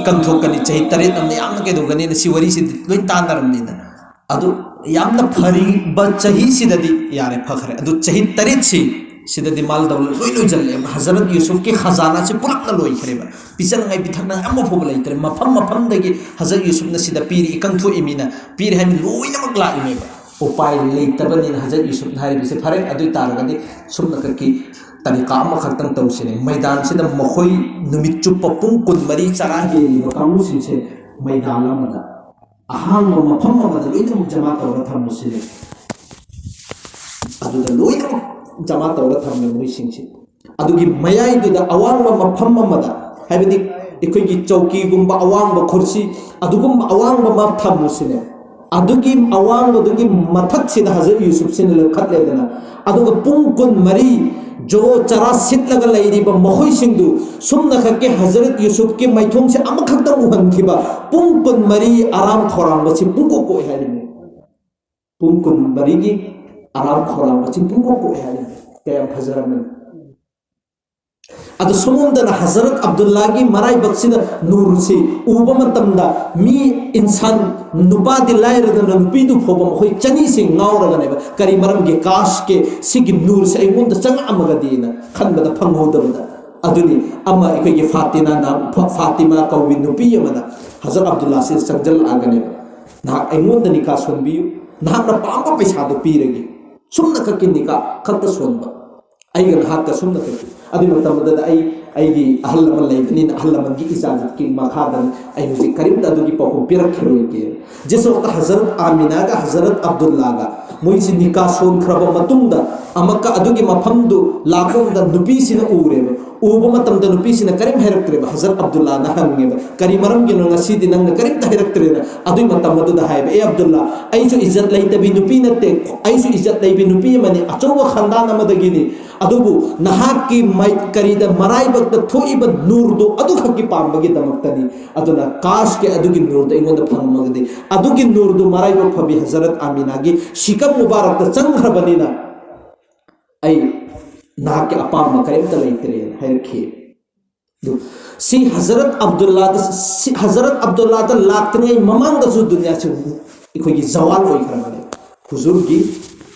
कंथोकनी चाहे तरेत नमने यामना केदोगनी न सी वरी से लोइन तानरमनी न अदु यामना फरी ब चाही सिददी यारे फखरे अदु चाही तरेत से सिददी माल दौलत लोइ लोइ जल्ले हजरत यूसुफ के खजाना से पुलक लोइ खरेबा पिसन ngai बिथकना अम्म फोब लैतरे मफम मफम दगी हजरत यूसुफ न सिदा पीरी कंथो इमिना पीर है लोइ नमक ला इमेबा उपाय लैतबनी हजरत यूसुफ हारि बिसे फरे अदु तारगदि सुमना करकी तरीका खतंग तौसीने मैदान से मखोई नुमित चुप पुंग कुन मरी चरा के कामू से मैदान अहांग मफम लोन जमा तौर थमुसीने लोन जमा तौर थमे मोइसिंगसे अदुगी मयाइदुदा अवांग मफम है चौकी गुम अवांग खुर्सी अदुगुम अवांग मफ थमुसीने अदुगी अवांग मथक से हजरत यूसुफ से लखलेदना अदुग पुंग कुन मरी जो चरा सिटलग लैरिबा मखोई सिंदु सुमना खके हजरत यूसुफ के मैथोंग से अमखत उहनखिबा पुंग कुन मरी आराम खोराम बछि पुंगको को हैरिने पुंग कुन मरी की आराम खोराम बछि पुंगको को हैरिने ते हजरत में अदु सुमुंदना हजरत अब्दुल्ला की मराई बक्सिदा नूर से उबा मतमदा मी इंसान नुपा दिलायरदन नुपीदु फोबा मखोई चनी से ngauragane करी मरम के काश के सिग नूर से अइमुंद चंग अमगदीना खनबदा फंगहोदबदा अदुनी अमा इकगे फातिमा कौवी नुपी यमना हजरत अब्दुल्ला से संजल आगने ना अइमुंद निका सोनबियु ना पापा पैसा दो पीरगे सुमना कके निका खत सोनबा अइगन हाथ का सुमना कके अभी मतलब आई अहलमन लेबनीन अहलमन की इजाजत की मखादन आई हुजी करीब दादू की पको पिरक खरोई के जिस वक्त हजरत आमिना का हजरत अब्दुल्ला का मुइसी निकाह सोन खरब मतुंदा अमका अदुगी मफमदु लाखोंदा नुपीसिन उरेब उबो मतमदा नुपीसिन करीम हैरक्तरे हजरत अब्दुल्ला ना हंगेब करी मरम गिनो ngasi di nang करीम ता हैरक्तरे अदुई मतमदु दा हायब ए अब्दुल्ला आइसु इज्जत लैतबी नुपी नते आइसु इज्जत लैबी नुपी मने अचौवा खानदान अमदगिनी अदुबु नहाक की मै करीदा मराई बक्त थोइब नूर दो अदु खकी पांबगी दमक्तनी अदुना काश के अदुगी नूर दो इंगोंद फंगमगदे अदुगी नूर दो मराई बक फबी हजरत आमिना की शिकम मुबारक त चंगरबनीना आई ना के अपाम करीम त लैतरे हैरखे दु सी हजरत अब्दुल्ला द लाक्तने ममांग दसु दुनिया से इखोगी जवाल होई खरबने हुजूर की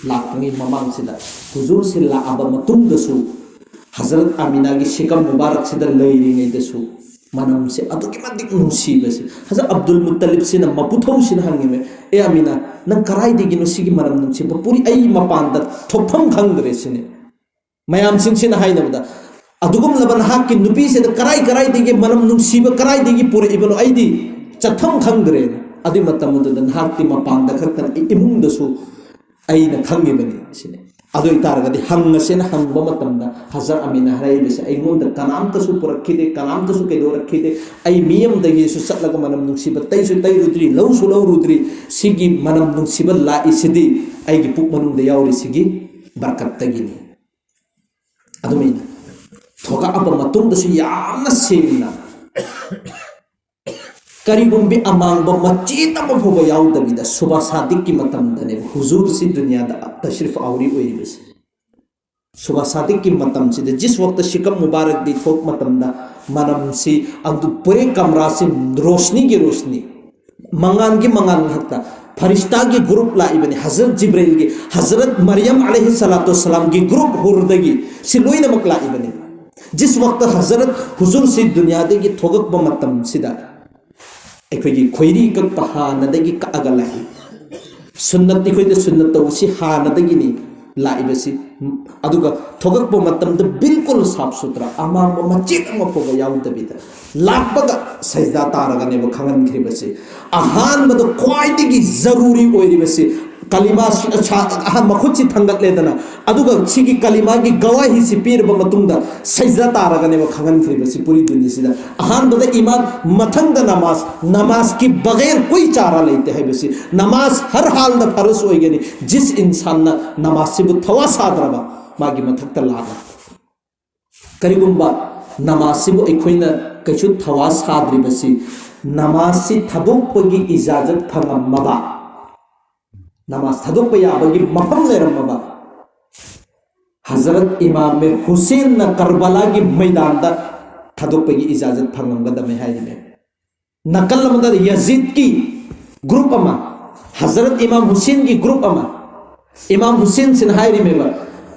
लाक्तने ममांग सिदा हुजूर से लाअब मतुंग दसु हजरत आमिना की शिकम मुबारक से लैरिङै दसु मनम से अदुकी मदिक नुसीबसे हजरत अब्दुल मुत्तलिब से मपुथौ से हंगेमे ए आमिना नंग कराई दिगिनो सिगी मनम नुसीब पूरी आई मपान द थोफम खंगरे सिने मयाम सिंह से हाइनबदा अदुगुम लबन हाक की नुपी से कराई दिगे मनम नुसीब कराई दिगी पूरे इबनो आईदी चथम खंगरे अदि मतम दन हाकती मपान द खतन इमुंग दसु आईना खंगे बनी सिने अदोई तारगदि हंगसेन हंगब मतमदा हजर अमीना हराइबसे अइगोंद कनामतसु पुरखिदे कनामतसु केदो रखिदे अइ मियम दगे सु सत्लग मनम नुसीब तैसु तैरुद्री लौसु लौरुद्री सिगी मनम नुसीब लाइसिदि अइगी पुक मनुंग द यावरि सिगी बरकत तगिनी अदुमिना थोगा अब मतुंग दसु यामना सेमिना करीगुंबी अमांग मचीत फोब याउदबीदा सुबह सादिक की मतमदने हुजूर से दुनिया तशरीफ आवरी ओइरिबस सुबह सादिक की मतम से जिस वक्त शिकम मुबारक दी थोक मतमदा मनम से अब पूरे कमरा से रोशनी की रोशनी मंगान की मंगान हकता फरिश्ता की ग्रुप लाइबने हजरत जिब्राइल की हजरत मरियम अलैहिस्सलाम की ग्रुप हुरदगी सिलोई नमक लाइबने जिस वक्त हजरत हुजूर से दुनिया दे की थोगक मतम सिदा अखोगी खोइरी कक हानदगी कअगा लाइ सुन्नत इखोइद सुन्नत तौसी हानदगिनी लाइबसी अदुगा थोगक मतम द बिल्कुल साफ सुथरा अमांग मचेत मफोग याउदबिदा लापगा सजदा तारगने ब खंगन खरिबसे अहान मद ख्वाइदगी जरूरी ओइरिबसे कलिमा मखुची थंगत लेदना अदुगा सिगी कलिमा की गवाही से पीर ब मतुंगदा सजदा तारगने ब खंगन खरिबसे पूरी दुनिया सिदा अहान बद ईमान मथंग नमाज की बगैर कोई चारा लेते है बसे नमाज हर हाल द फर्ज होइगनी जिस इंसान ना नमाज से थवा सादरबा मागी मथक लागा करिगुंबा नमाज से अखोइना कैसु थवा साद्रिबसी नमाज से थदोपगी इजाजत फंगमबा नमाज थदोप याबगी मफम लेरमबा हजरत इमाम हुसैन न करबला की मैदान दा थदोपगी इजाजत फंगमगदमे हाइने नकल अमदा यजीद की ग्रुप अमा हजरत इमाम हुसैन की ग्रुप अमा इमाम हुसैन सिन हायरिमेबा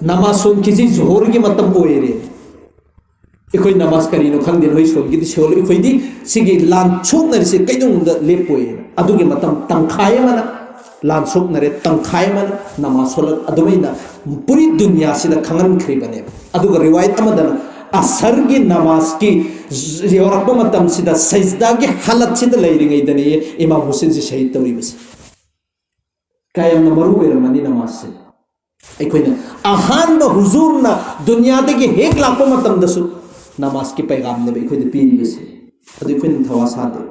नमाज सोन किसी जोहर की मतम ओइरे इखोई नमाज करीनो खंगदे होई सोन की सोल इखोईदी सिगी लान छोक नरिसे कैदुंग लेपोए अदुगे मतम तंखाय मना लान छोक नरे तंखाय मना नमाज सोल अदुमैना पूरी दुनिया सिदा खंगन खरिबने अदुगा रिवायत अमदना असर की नमाज की योरप मतम सिदा सजदा की हालत सिदा लेरिंगैदने इमाम हुसैन से शहीद तौरिबस कायम मरु बेरमनी नमाज से अखोइना अहान हुजूर ना दुनिया के हेक लाप मतम दसु नमाज की पैगाम ने अखोइना पीरिबसे अदु अखोइना थवा सादे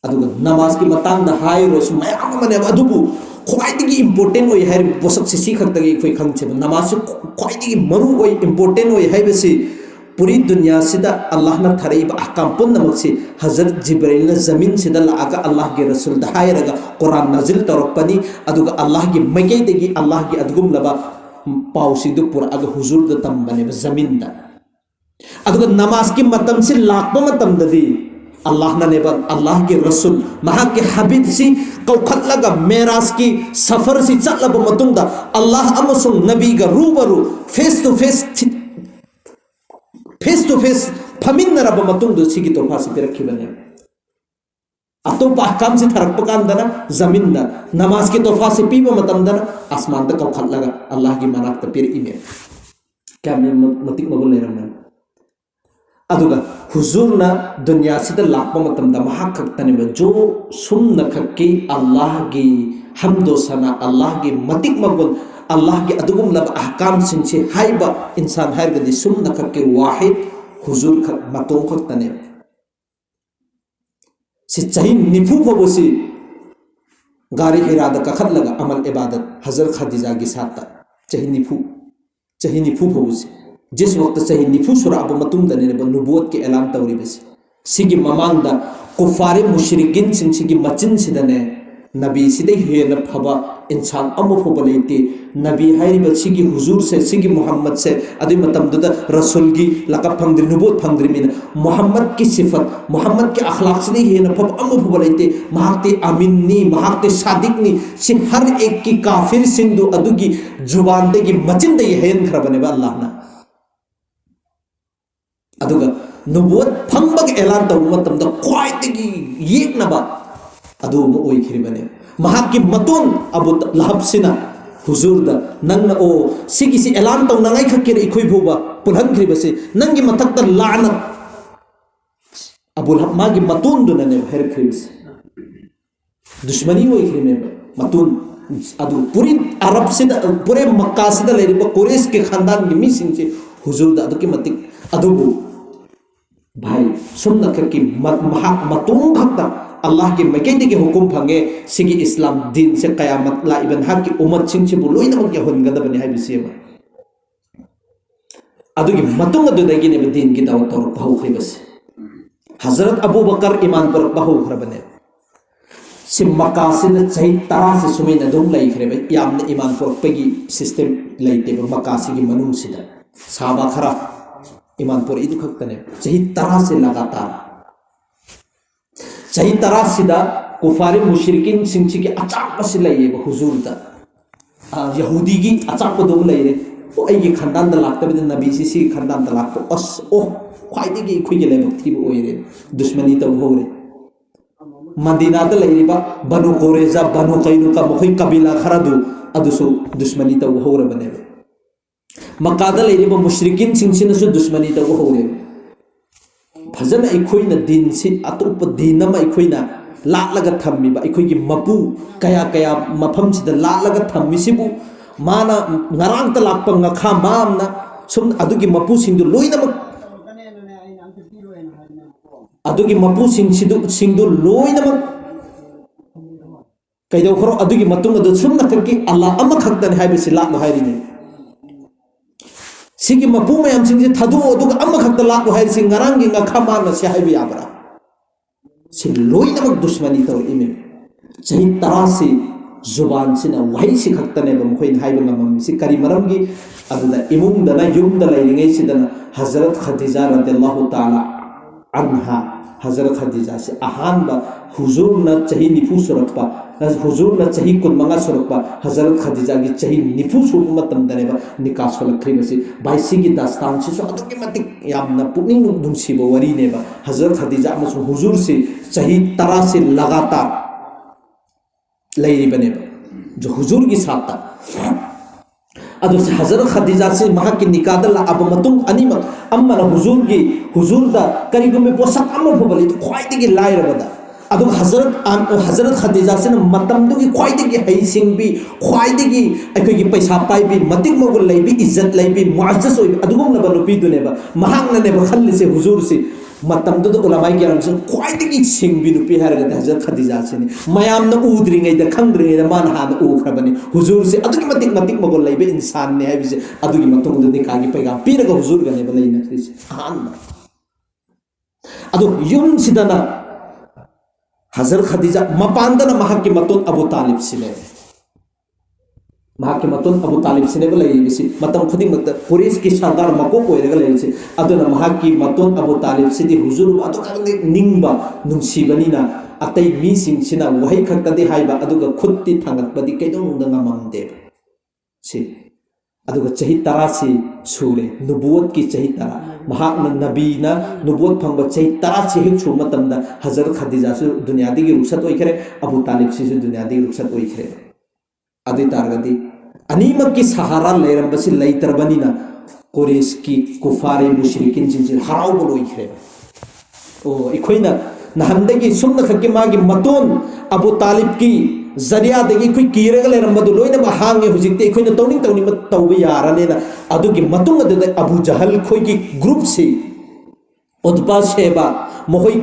अदुगा नमाज की मतंग दा हाइरोस मयाम मने अदुबु ख्वाइदगी इंपोर्टेंट होय हाय पोसक से खक्तगी अखोइ खंगचे नमाज से ख्वाइदगी मरु होय इंपोर्टेंट होय हाइबसे पूरी दुनिया सिदा अल्लाह ना थरैब अहकाम पुनमक से हजरत जिब्राइल ना जमीन सिदा लागा अल्लाह के रसूल दा हायरगा कुरान नाजिल तौरपनी अदुगा अल्लाह की मैकैदगी अल्लाह की अदगुम लबा पाउसिदु पुर अग हुजूर दा तंबने जमीन दा अदुगा नमाज की मतम से लाख मतम ददी अल्लाह ना नेबा अल्लाह के रसूल महा के हबीब सी कौखलगा मेराज की सफर से चलब मतुंग दा अल्लाह अमसुंग नबी गा रूबरू फेस टू फेस फमिन्नरब मतुंग सिगी तोफा से पिरखिबने अतोप अहकाम से थरक पकांदना जमीन दा नमाज के तोफा से पीब मतमदना आसमान दा कौखलगा अल्लाह की मनाक त पिर इमे क्या मैं मतिक मगुल लेरमन अदुगा हुजूर ना दुनिया से लाप मतमदा महा खक्तने जो सुन्न खक्की अल्लाह की हमदो सना अल्लाह की मतिक मगुल अल्लाह के अदुगुम लब अहकाम सिंचे हाइबा इंसान हायरगदी सुन्न खक्के वाहिद हुजूर खक मतों खक्तने से चाही निफू फबोसी गारी हिरादा कखत लगा अमल इबादत हजरत खदीजा के साथ चाही निफू फबोसी जिस वक्त चाही निफू सुरा अब मतुंग दने नुबुवत के ऐलान तौरिबस सिगी ममांगदा कुफारे मुशरिकिन सिंसिगी मचिन सिदने नबी सिदे हेन फबा इंसान अमफोब लेते नबी हाइरिबा सिगी हुजूर से सिगी मोहम्मद से अदि मतमदुदा रसूल की लकब फंगद्रि नुबुवत फंगद्रि मिन मोहम्मद की सिफत मोहम्मद के अखलाक सिदे हेन फब अमफोब लेते महाते अमीनी महाते सादिकनी सि हर एक की काफिर सिंधु अदुगी जुबान दे की मचिन दे हेन खरबने बा अल्लाह ना अदुगा नुबुवत फंगबग ऐलान तौ मतमदा ख्वाइदगी येकनबा अदु मु ओइखिरिबने महाकी मतुन अबु लहब सिना हुजूर दा नंग ओ सिगी सि ऐलान तौ नंगाई खकेर इखोइ भोबा पुलहन खिरिबसे नंगी मथक दा लाना अबु लहब मागी मतुन दु नने हेर खिरिबसे दुश्मनी ओइखिरिमे मतुन अदु पूरी अरब सिदा पूरे मक्का सिदा लेरिबा कुरैश के खानदान की मिसिंग से हुजूर दा अदुकी मतिक अदुबु भाई सुन्न खकी मतुन खक्ता अल्लाह के मैकेदी के हुकुम फंगे सिगी इस्लाम दिन से कयामत लाइबन हक की उम्मत सिंह से बुलोई नमक के होनगदबने है बिसेमा अदुगी मतुंग अदुदगी ने दिन की दावत और बहु खैबस हजरत अबू बकर ईमान पर बहु खरबने सिम मक्का से सही तरह से सुमेन अदुम लाई खरेबे यामने ईमान पर पेगी सिस्टम लाइते मक्का से की मनुम सिदा साहबा खरा ईमान पर इदु खक्तने सही तरह से लगातार सही तरह सिदा कुफारे मुशरिकिन सिंची के अचाक से लइए हुजूर दा यहूदी की अचाक दो लइरे ओ आई खंदान द लागत बे नबी सी खंदान द लागत अस ओ ख्वाइदे की खुई के लेबक थी ओइरे दुश्मनी तो होरे मदीना द लइरिबा बनु कुरैजा बनु कैनुका मुखै कबीला खरदु अदुसु दुश्मनी तो होरे बने मक्का द लइरिबा मुशरिकिन सिंचिनसु दुश्मनी तो होरे फजन अखोइना दिन से अतोप दिन अमा अखोइना लालगा थम्मिबा अखोइगी मपू कया कया मफम सिदा लालगा थम्मिसिबु माना ngaraंग त लाकप ngखा मामना सुम अदुगी मपू सिंदु लोइनमक अदुगी मपू सिंदु लोइनमक कैदो खरो अदुगी मतुंग अदु सुम नखकी अल्लाह अमा खक्तन हाइबिसि लाक हाइरिने सिगी मपू मैम सिंजे थदु अदुगा अमा खक्ता लाक हाइरिसि ngaraंगी ngखा मामना से हाइबि याबरा सि लोइनमक दुश्मनी तो इमे सही तरह से जुबान सिना वही से खक्तने बमखोइन हाइब ngam सि करी मरमगी अदुदा इमुंग दना युम द लैरिंगै सिदना हजरत खदीजा रदियल्लाहु ताला अन्हा हजरत खदीजा से अहानबा हुजूर न चाही निफू सुरक्पा हुजूर न चाही कुनमंगा सुरक्पा हजरत खदीजा की चाही निफू सुरप मतम दनेबा निकाह सोलखरिबसी बाइसी की दास्तान से अदुके मतिक यामना पुनिंग दुंसीबो वरी नेबा हजरत खदीजा अमसुं हुजूर से चाही 13 से लगातार लेरिबनेबा जो हुजूर की साथ था हजरत खदीजा से महा की निकादल अब मतुंग अनिमक अम्मन हुजूर दा करिगुमे पोसक अम्म फबली तो ख्वाइदे की लायरबदा अदुग हजरत खदीजा से मतम की ख्वाइदे हैसिंग भी ख्वाइदे की अखोगी पैसा पाइबी मतिक मगुल लेबी इज्जत लेबी मुअज्जज होइबी अदुगुम नबा नुपी दुनेबा महांग नेबा खल्लिसे हुजूर से मतम दो उलमाई ग्यारम से ख्वाइदगी सिंबी नुपी हरगद हजरत खदीजा से मयाम न उद्रिंगैदा खंद्रिंगैदा मान हान उखरबनी हुजूर से अदुगी मतिक मगुल लेबी इंसान ने हैबिसे अदुगी मतुंग दो निकागी पैगाम पीरगा हुजूर गने बलई नखरिसे हान अदु युम सिदना हजरत खदीजा मपांदना महाकी मतुन अबू तालिब सिने महाकी मतुन अबू तालिब सिने बलई मतम खुदिंग मत कुरैश की सरदार मको कोइरगा लेसे अदुना महाकी मतुन अबू तालिब सिदि हुजूर अदुका निंगबा नुंसीबनिना अतै मीसिंग सिना वहै खक्तदि हाइबा अदुगा खुत्ति थांगतबदि कैदोंदा ngamamde से अदुगा चही 13 से सूरे नुबुवत की चही 13 महात्मा नबीना नुबुवत फंग चही 13 से हिक छुम मतमदा हजरत खदीजा से दुनियादी की रुखसत ओइखरे अबू तालिब से दुनियादी रुखसत ओइखरे अदि तारगदी अनीमक की सहारा लेरंबसी लैतरबनीना कुरैश की कुफारे मुशरिकिन जिन हराव बोलोइखरे ओ इखोइना नहंदगी सुमन खक्के मागी मतोन अबू तालिब की जरिया दगी कोई कीरग लेरंबदु लोइना हांगे हुजिकते इखोइना तौनी तौबे यारानेना अदुगी मतुंग अदुदा अबू जहल खोई की ग्रुप से उद्बा शेबा मोहई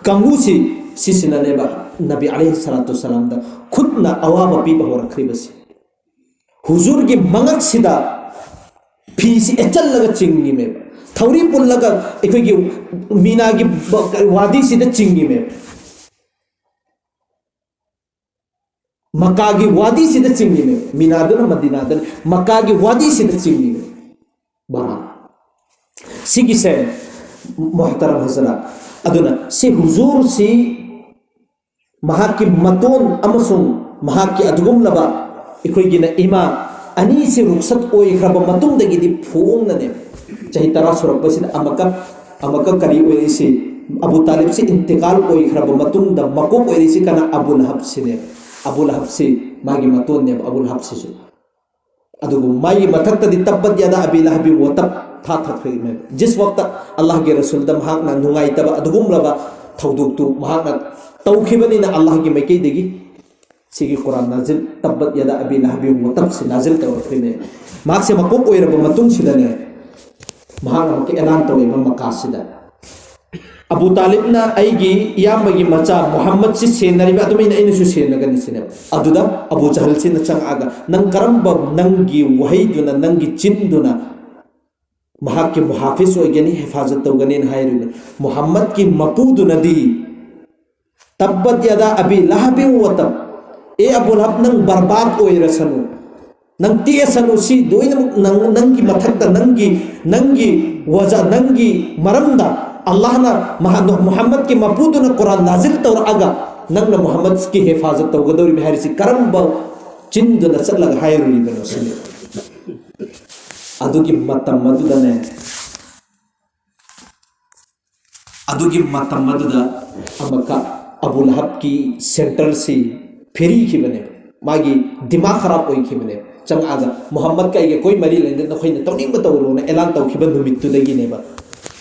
कंगू से सिसिननेबा नबी अलैहि सलातु सलाम दा खुदना अवाबा पीबा होरखरिबसी हुजूर की मंगक सिदा फीसी एचल लगा चिंगी में थौरी पुल्लगा इखोगी मीना की वादी सिदा चिंगी में मक्का की वादी सिदा चिंगी में मीनादुन मदीनादुन मक्का की वादी सिदा चिंगी में बरा सिगी से मोहतरम हजरत अदुना से हुजूर से महा की मतोन अमसुंग महा की अदुगुमलबा इखोगी ना इमा अनी से रुखसत ओइखरबा मतुंगदगिदि फोंगनने चाही 13 सुरक्पसिन अमका करी ओइसे अबू तालिब से इंतकाल ओइखरबा मतुंगदा मको ओइसे कना अबू लहब से मागी मतोन ने अबू लहब से अदुगु माई मथक्तदि तब्बत यदा अबी लहबि व तब था में जिस वक्त अल्लाह के रसूल द महाकना नुंगाइतबा अदुगुमलबा थौदुक्तु महाकना तौखिबनिना अल्लाह की मैकेदगी सिगी कुरान नाजिल तब्बत यदा अबी लहबि व तब से नाजिल तौखिने माक से मकोक ओइरबा मतुंग सिदने महाकना के ऐलान तौइबा मकासिदा अबू तालिब ना आईगी यामगी मचा मोहम्मद से सेनरिबा अदुमिन आइनसु सेनगनि सिने अदुदा अबू जहल से नचंगागा नंग करंबा नंगी वहैदुना नंगी चिंदुना महाक के मुहाफिज होगनी हिफाजत तौगने हायरुगा मोहम्मद की मपूदुनदी तब्बत यदा अबी लहबि व तब ए अबू लहब नंग बर्बाद ओइरसनु नंग तेसनु सी दोइन नंगी मथक्ता नंगी वजा नंगी मरमदा अल्लाह ना मोहम्मद के मपूदुना कुरान नाजिल तौर आगा नंग मोहम्मद की हिफाजत तौगदौरी बिहारी से करंबा चिंदुना चलग हायरुली बनो अदुगी मतम मदुदने अदुगी मतम मदुदा अमका अबू लहब की सेंटर से फेरी की बने मागी दिमाग खराब होई की बने चंग आगा मोहम्मद का ये कोई मरी लेंदे न खोइने तौनिंग बतावरो ने ऐलान तौखिबन नुमित्तु दगी नेबा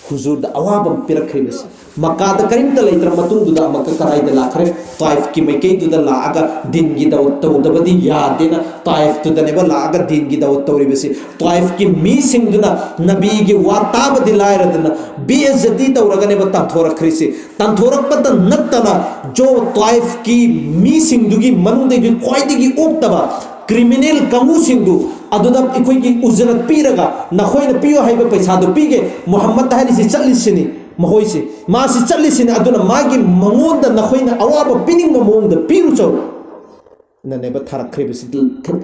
हुजूर द अवाबम पिरखरिबस मक्का द करिम त लेतर मतुंग दुदा मक्का कराई द लाखरे ताइफ की मैके दुदा लागा दिन की दावत तौदबदी यादेना ताइफ तुदा नेबा लागा दिन की दावत तौरिबसी ताइफ की मी सिंगदुना नबी की वाताब दिलायरदना बेइज्जती तौरगा नेबा तंथोरखरिसे तंथोरकपत नत्तना जो ताइफ की मी सिंगदुगी मनुदगी ख्वाइदगी ओक्तबा क्रिमिनल कंगू सिंगदु अदुदा इखोई उजरत पीरगा नखोइना पियो हाइबा पैसादो पीगे मोहम्मद हारिसे चल्लिसिनी महोइसे मासी चल्लिसिनी अदुना मागी मंगोंदा नखोइना अवाबा पिनिंग मोंगदा पीरु चौ ननेबा थारखरिबसि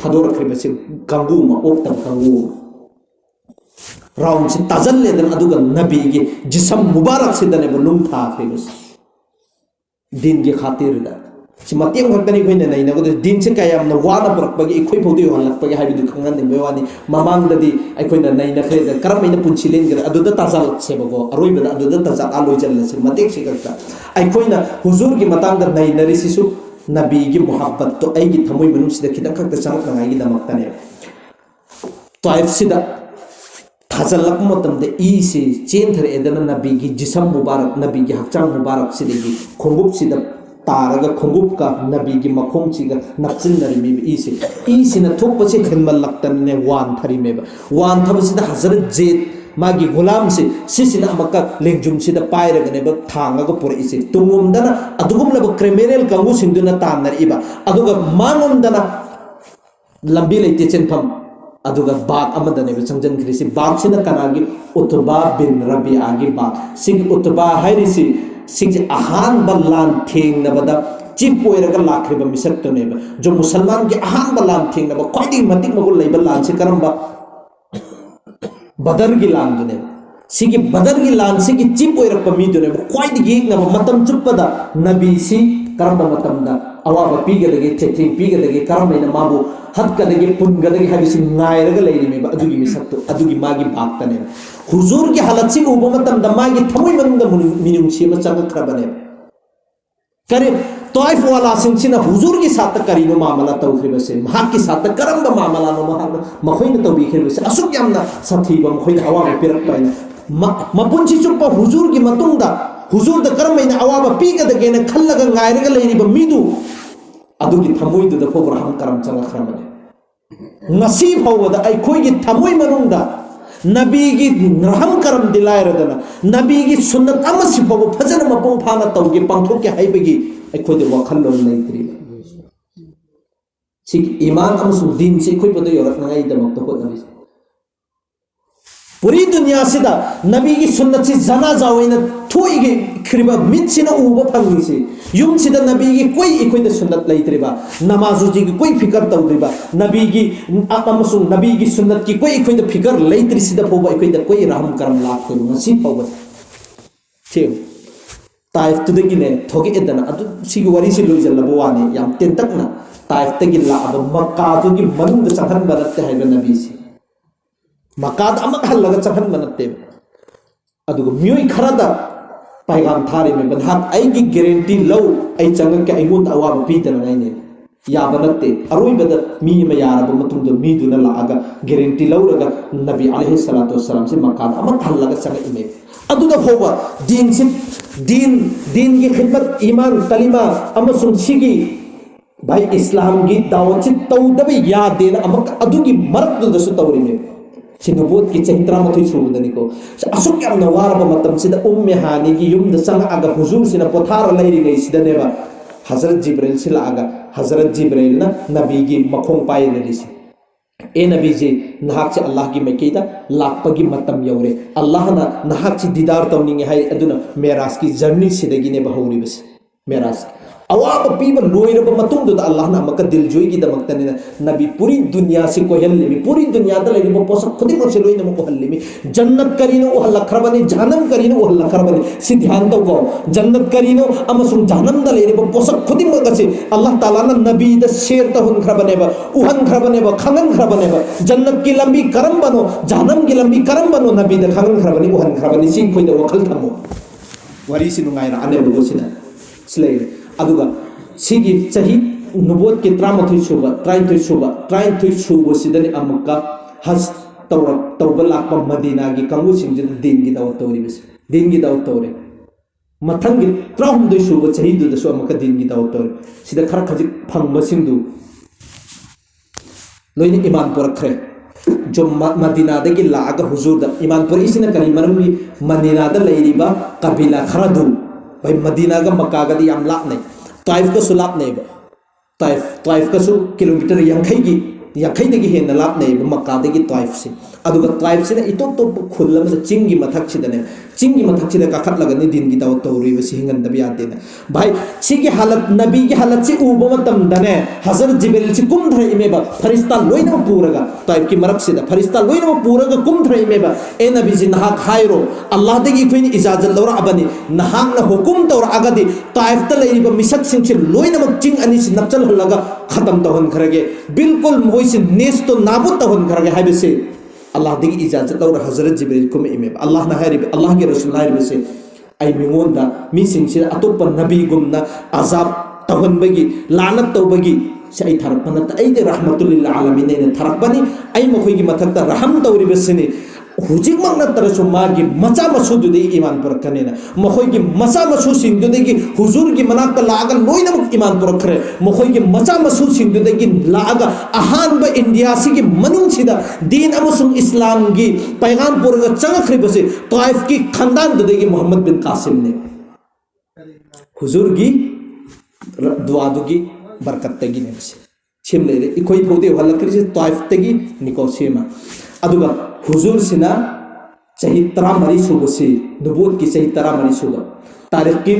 थादोरखरिबसि कंगू मा ओक्तम कंगू राउंड से ताजल्लेदन अदुगा नबीगे जिसम मुबारक से दनेबा लुम थाखरिबसि din gi khatir da si matiang khakani khoina nai na ko din se kayam na wana purak pagi ikhoi phodi halak pagi haidu khangan ni bewani mamang da di aikhoina nai na khre da karam ina punchilen gira adu da tazal se bago aroi ba adu da tazal aloi jal se matek se ka aikhoina huzur gi matang da nai na risisu nabi gi muhabbat to ai gi thamoi manung sida khidang khak da chang ngai gi damak tane taif sida थाजलक मतम the ई से chain थरे एदना नबी की जिसम मुबारक नबी की हकचांग मुबारक सिदगी खोंगुप सिद तारगा खोंगुप का नबी की मखोंग सिगा नक्सिन नरमी ई से न थोक पसे खनमल लक्तन ने वान थरी में वान थब सिद हजरत जेद मागी गुलाम से सिसिना अमका लेंजुम सिद पायरगने ब थांगा पुर इसे तुमुमदना अदुगुमलब क्रिमिनल कंगु सिंदुना तानरिबा अदुगा मांगुमदना लंबी लेते चेनफम अदुगा बाग अमदने चंजन खरीसी बाग सिना कनागी उतबा बिन रबिया की बाग सिंग उतबा हाइरिसी सिंग अहान बलान थेंग नबदा चिप ओइरगा लाखरिबा मिसक तनेबा जो मुसलमान के अहान बलान थेंग नबा क्वाइदि मतिक मगुल लेबा लान से करमबा बदर की लान दुने सिगी बदर की लान सिगी चिप ओइरका मी दुने क्वाइदि गेक नबा मतम चुपदा नबी सी करम मतमदा अवाबा पीगदगे चेथिंग पीगदगे करमैना माबू हत्कदगे पुनगदगे हाबिसि नायरगा लेरिमेबा अदुगी मिसक्तो अदुगी मागी बाक्तने हुजूर की हालत से उबा मतमदा मागी थमोय मनंदा मिनुंगसी म चंगखरबने करे तोइफ वाला सिंसिना हुजूर की साथ करीनो मामला तौखरिबसे महा की साथ करम मामला नो महा मखोइन तौबिखरिबसे असुक यामना सथीबा मखोइन अवाबा पिरकपाइन मपुंची चुप्पा हुजूर की मतुंगदा हुजूर द करमैना अवाबा पीगदगेना खल्लगा गायरगा लेरिबा मिदु अदुगी थमोइदुदा फोबर हम करम चंगखरबने ngasi phawada ai khoi gi thamoi manungda nabi gi raham karam dilairada nabi gi sunnat amasi phaw phajana mapong phana tawge pangthok ke haibagi ai khoi de wakhal lon leitri sik iman amsu din se khoi bodo yorak ngai damak to nabi पूरी दुनिया सिदा नबी की सुन्नत से जना जाओइना थोई के खरिबा मिनसिना उबा फंगनी से युम सिदा नबी की कोई इकोइ द सुन्नत लैत्रिबा नमाज जी की कोई फिकर तौद्रिबा नबी की अमसु नबी की सुन्नत की कोई इकोइ द फिकर लैत्रि सिदा फोबा इकोइ द कोई रहम करम लाख तो नसी फोबा छे ताइफ तुदगी ने थोगे एदना अदु सिगी वरी से लोइ जल्ला बवाने याम तेंतकना ताइफ तगी ला अब मक्का तुगी मनुंग द चहन बरते है नबी से मकाद अमक हल्लगा चखन बनते अदुगो म्योई खरदा पैगाम थारे में बदहात आईगी गारंटी लो आई चंग के आइगोन अवाब पीतन नाइने या बनते अरोई बद मी में यारब मतुम दो मी दुना लागा गारंटी लौरगा नबी अलैहि सलातु वस्सलाम से मकाद अमक हल्लगा चंग इमे अदुदा फोबा दीन से दीन की खिदमत ईमान कलिमा अमसुम सिगी भाई इस्लाम की दावत से तौदबे याद देना अमक अदुगी मरद दसु तौरी में सिंगबोत की चहित्रा मथुई सुबदनिको असुक यामना वारबा मतम सिदा उम्मे हानी की युम द संग आगा हुजूर सिना पोथार लैरि गई सिदनेबा हजरत जिब्राइल सिला आगा हजरत जिब्राइल ना नबी की मखोंग पाए नरिसि ए नबी जी नहाक से अल्लाह की मैकेदा लापगी मतम यौरे अल्लाह ना नहाक से दीदार तौनिंगे हाय अदुना मेराज की जर्नी सिदगी ने बहौरिबस मेराज अवाब पीबा लोइरब मतुंग दु अल्लाह ना मक दिल जोई की दमक्तने नबी पूरी दुनिया से को हल्लेमी पूरी दुनिया द लेबो पोस खुदी को से लोइन मको हल्लेमी जन्नत करिनो ओ हल्ला खरबनी जहन्नम करिनो ओ हल्ला खरबनी सि ध्यान दो को जन्नत करिनो अमसुम जहन्नम द लेबो पोस खुदी मक से अल्लाह ताला ना नबी द शेर त हुन खरबनेबा उहन खरबनेबा खंगन खरबनेबा जन्नत की लंबी करम बनो जहन्नम की लंबी करम बनो नबी द खंगन खरबनी उहन खरबनी सिंग खोइ द वखल थमो वरी सि नुंगाइरा अने बगोसिना स्ले अदुगा सिगी चही नुबोत के 33 सुबा सिदने अमका हज तौबा लाकपा मदीना की कंगु सिंह दिन की दावत तौरिबस दिन की दावत तौरे मथंग 32 सुबा चही दुदसु अमका दिन की दावत तौरे सिदा खर खजि फंगबा सिंदु लोइनि ईमान पुरखरे जो मदीना दगी लागा हुजूर द ईमान पुर इसिना करी मरमि मदीना द लैरिबा कबीला खरदु भाई मदीना का मक्का का याम लाप नहीं ताइफ का सुलाप नहीं ताइफ का सु किलोमीटर यंखई की हेन लाप नहीं मक्का की ताइफ से aduga tribe sina itop top khulam da chingi mathak chidane chingi mathak chida ka khat lagani din gi daw tawri ba singan da biate na bhai sigi halat nabi gi halat chi uba matam dane hazrat jibril chi kum dhra imeba farista loina puraga tribe ki marak sida farista loina puraga kum dhra imeba e nabi ji nahak hairo allah de gi khoini ijazat lawra abani nahak na hukum tawra agadi tribe ta leiri ba misak sing chi loina mak ching ani si napchal halaga khatam tawon kharage bilkul moi si nes to nabut tawon kharage haibe se Allah digi ijazat lawra hazrat jibril kum imeba Allah na hari Allah gi rasul hari se ai mingonda mi sing si atop nabi gumna azab tawon bagi lanat taw bagi si ai tharak panat ai de rahmatul lil alamin ne tharak bani ai mokhoi gi mathakta raham tawri besini hujik magna tarasu magi macha masu du de iman par kanena mokhoi gi macha masu sing du de gi huzur gi manakta laga loina iman par khre mokhoi gi macha masu sing du de gi laga ahan ba india si gi manung sida din amusung islam gi paigam pur ga chang khre base taif ki khandan du de gi muhammad bin qasim ne huzur gi दुआ दुगी बरकत तगी ने बसे छेम ले इकोई फोदे हल्ला करी Taif तगी निको सेमा अदुगा हुजूर सिना सही तरा मरी सुबसे नबूत की सही तरा मरी सुब तारीख की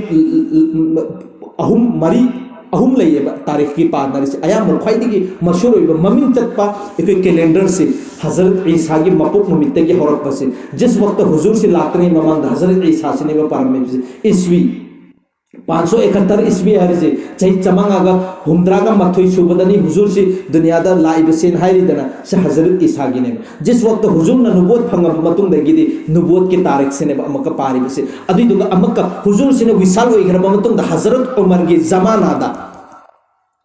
अहुम लइए तारीख की पादनारी से अया मुखाइदी की मशहूर होइबा ममिन चतपा इकोई कैलेंडर से हजरत ईसा की मपुक ममित की हरक बसे जिस वक्त हुजूर से लातने ममंग हजरत ईसा से ने पारम में ईस्वी 571 ईस्वी है से चाहे चमंगा हुमद्रागा मथुई सुबदनी हुजूर से दुनिया दा लाइब सेन हाइरिदना से हजरत ईसा की ने जिस वक्त हुजूर न नबूवत फंगब मतुंग दगिदी नबूवत की तारीख से ने अमक पारिब से अदि दुगा अमक हुजूर से ने विशाल ओइग्रब मतुंग दा हजरत उमर की जमाना दा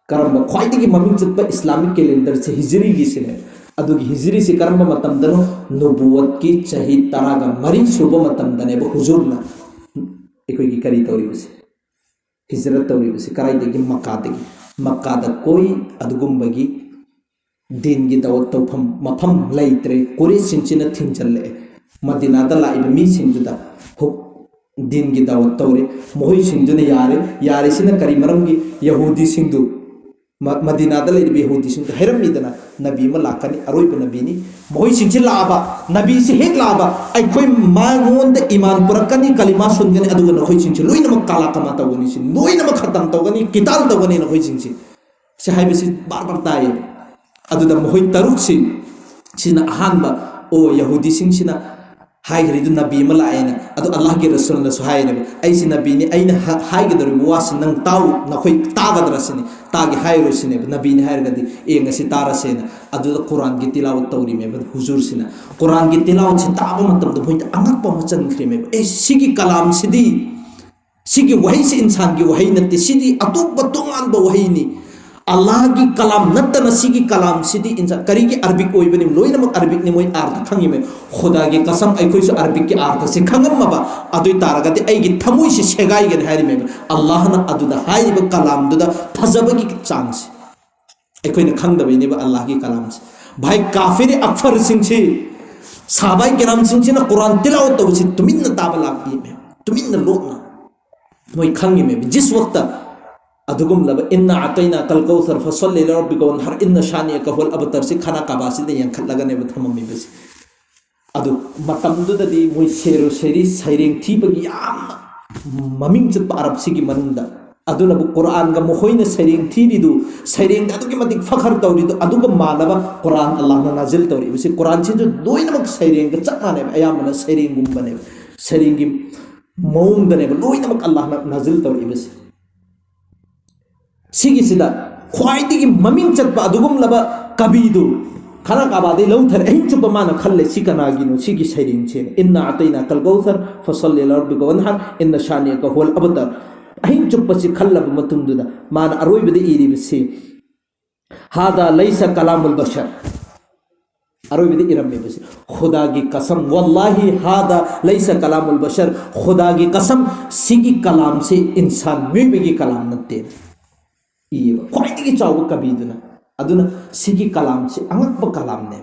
करम ख्वाइदी की ममिंग चत इस्लामिक कैलेंडर से हिजरी की से ने अदुगी हिजरी से करम मतम दनो नबूवत की चाहे तरागा मरी सुब मतम दने हुजूर ना एकोई की करी तौरी बसे हिजरत तौरी बसे कराइदगी मक्कादा कोई अदुगुम्बगी दिन की दावत तौफम मफम लैत्रे कोरे सिंचिन थिंचल्ले मदीनादा लाइब मी सिंजुदा हो दिन की दावत तौरे मोहि सिंजुने यारे सिना करी मरमगी यहूदी सिंधु मदीनादा लाइब यहूदी सिंधु हैरमीदना नबी म लाकनी अरोइब नबीनी मोहि सिंचि लाबा नबी से हेक लाबा अखोई मांगोन द ईमान पुरकनी कलिमा सुनगनी अदुग नखोई सिंचि लोइन म काला कमा तवनी सि लोइन म खतम तवनी किताल तवनी नखोई सिंचि से हाइबसि बार बार ताये अदुदा मोहि तरुक सिना अहानबा ओ यहूदी सिंचिना हाइगरिदु नबी म लाएना अदु अल्लाह के रसूल न सुहायने ऐसि नबीनी ऐना हाइगदरु वास नंग ताउ नखोई तागदरसिनी तागे हाइरोसिने नबीनी हाइरगदि ए ngasi तारसेना अदु कुरान की तिलावत तौरी में हुजूर सिना कुरान की तिलावत से ताब मतम द भोइ अंगक पमचन ख्रे में ए सिगी कलाम सिदी सिगी वही से इंसान की वही नते सिदी अतोप तोंगान ब वही नि अल्लाह की कलाम नत्तन सिगी कलाम सिदी इंसान करी की अरबिक ओइबनि लोइनमक अरबिक नि मोइ अर्थ खंगी में खुदा की कसम अखोइसु अरबिक की अर्थ से खंगमबा अदुइ तारगति ऐगी थमुइ से सेगाइगन हारि में अल्लाह न अदुदा हाइब कलाम दुदा फजबगी चांग से अखोइने खंगदबैने अल्लाह की कलाम से भाई काफिर अक्फर सिंछि साबाई किराम सिंछि न कुरान तिलावत तबसि तुमिन ताबा लाकी में तुमिन लोना मोइ खंगी में जिस वक्त अदुगुम लब इन्ना आतैना कल कौसर फसल्लि लिरब्बिका वनहर इन्ना शानियका हुवल अबतर से खाना काबासिदे यंखलगने थममि बसि अदु मतमदुददी मोइ शेरो शेरी सैरेंग थीबगी याम ममिंग चत अरब सिगी मनुंदा अदुना कुरान गा मोहोइना सैरेंग थीरिदु सैरेंग अदुगी मतिक फखर तौरिदु अदुगा मानबा कुरान अल्लाह ना नाजिल तौरि बसि कुरान से जो लोइनमक सैरेंग गा चकमाने अयामना सैरेंग गुंबने सैरेंग गी मौंदने लोइनमक अल्लाह ना नाजिल तौरि बसि सिगिसिदा ख्वाइदिगी ममिंग चतपा अदुगुम लबा कबीदु खाना काबादे लौथर अहिं चुपा माना खल्ले सिकनागिनो सिगी सैरिंग छे इन्ना आतैना कल कौसर फसल्लि लिरब्बिका वनहर इन्ना शानियका हुवल अबतर अहिं चुपा सि खल्लब मतुंदुदा माना अरोइबदे इरिबसे हादा लैसा कलामुल बशर अरोइबदे इरम्मे बसे खुदा की कसम वल्लाहि हादा लैसा कलामुल बशर खुदा की कसम सिगी कलाम से इंसान मेबेगी कलाम नते ये ख्वाइदिगी चाव कबीदुना अदुना सिगी कलाम से अंगप कलाम ने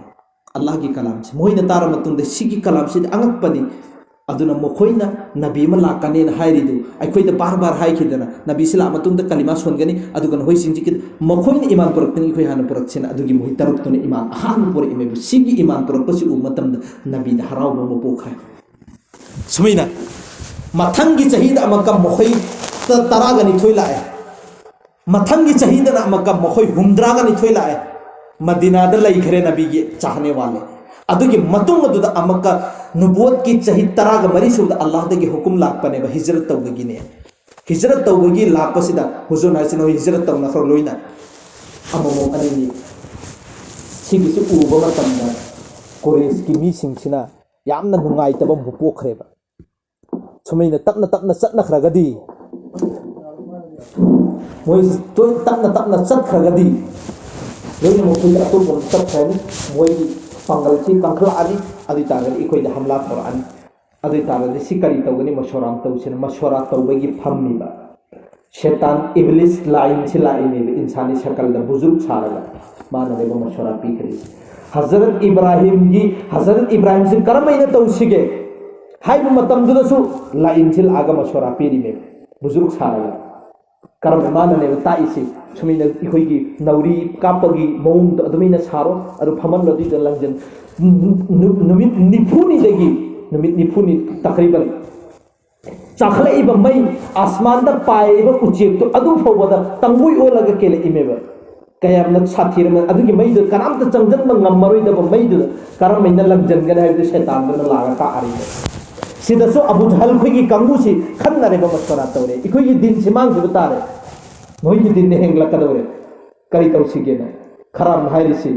अल्लाह की कलाम से मोहिना तारा मतुंग दे सिगी कलाम से अंगप पनी aduna mokoina nabi ma lakane na hairidu aikoi da bar bar hai khidana nabi sila matung da kalima songani adugan hoi singji kid mokoina iman purakni khoi hana purakchina adugi mohi taruk tone iman han pur ime sigi iman purak pasi umatam da nabi da harau mo pokha sumaina mathangi chahida amaka mokhoi taraga ni thoi lae mathangi chahida na amaka mokhoi humdraga ni thoi lae madina da lai khare nabi ge chahne wale adugi matung adu da amaka nubuwat ki chahi taraga mari subda allah da ge hukum lakpane ba hijrat tawgi ne hijrat tawgi lakpasida huzur hasino hijrat taw na khro loina amamo ani ni sigi su uba matamda kores ki mi singsina yamna nungai tabam bupokre ba sumaina tapna tapna satna khragadi moi toy tapna sat khragadi loina mo kuya atul bom tap khani moi pangal si kangkla ani adi tagal ikoi da hamla quran adi tagal si kari tawgani mashoram tawsin mashwara tawbagi phammi ba shaitan iblis lain si lain insani shakal da buzurg saraga mana deba mashwara pi khari hazrat ibrahim si karamaina tawsige hai matam du su lain sil aga mashwara pi ri me buzurg saraga karam mana ne ta isi sumina ikoi gi nauri kapagi mong adumina saro adu phaman ladi da langjan numit nipuni takriban chakhle iba mai asman da pai ba uchek to adu phobada tangui olaga kele imeba kayam na sathir man adu gi mai da karam ta changjan ma ngammaroi da ba mai da karam mai na langjan ga ha da shaitan da laga ta ari sida so abu jahal khoi gi kangu si khanna re ba masara tawre ikoi gi din simang du tare moi gi din ne hengla kadore kari tawsige na kharam hairisi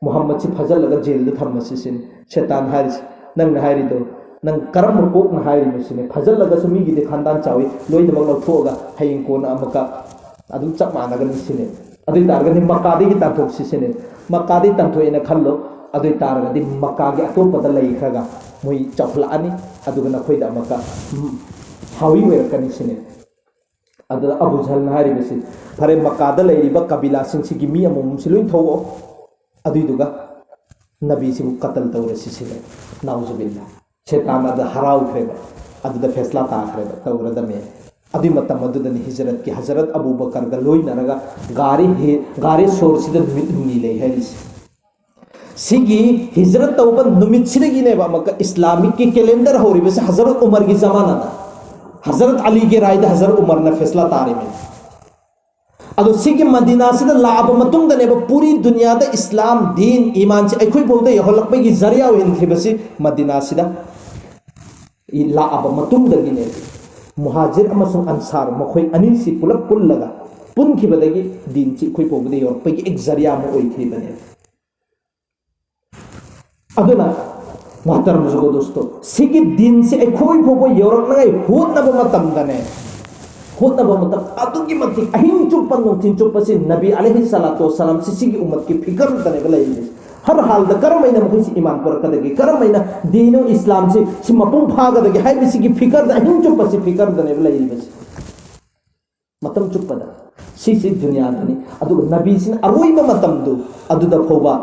Muhammad si fazal laga jail da thamma sin shaitan haris nang na hairi do nang karam ko na hairi misine fazal laga sumi gi de khandan chawi loi da bang thoga hayin ko na amaka adu chap ma na ga misine adu tar ga ni makka de gi ta thok sine makka de tan thoi na khallo adu tar ga di makka gi atop da lai khaga moi chapla ani adu ga na khoi da amaka hawi wer kan sine adu abu jahal na hairi bisi phare makka da lai ri ba kabila sing si gi mi amum siloi thogo aduiduga nabi sibu qatal tawre sisile nauzubillah shaitan ada harau kreba aduda faisla ta kreba tawra da me adi matam aduda ni hijrat ki hazrat abu bakar ga loi naraga gari sor sida mi le haris sigi hijrat tawba numit sidagi ne ba maka islamic ki calendar hori bes hazrat umar ki zamana da hazrat ali ke raida hazrat umar na faisla tare me ado sigi madina sida laaba matung da ne ba puri dunya da islam din iman si aikhoi bauda yaholak bai gi zariya wen thibasi madina sida laaba matung da gi ne muhajir amasung ansar makhoi ani si pulak pullaga pun khibadagi din si khoi bauda yaholak bai gi ek zariya mo oi thibane aduna muhtaram jugo dosto sigi din si aikhoi bauda yaholak nagai hot na ba matam da ne होता बा मतलब अतुकी मति अहिं चुपन no तीन चुपसी नबी अलैहि सलातो सलाम सिसिगी उम्मत की फिकर तने गले हर हाल द कर मैना मुखि ईमान पर कदगी कर मैना दीनो इस्लाम से मपुम फागदगी हाय बिसिगी फिकर द अहिं चुपसी फिकर तने गले बस मतम चुपदा सिसि दुनिया तने अदु नबी सिन अरोई बा मतम दु अदु द फोबा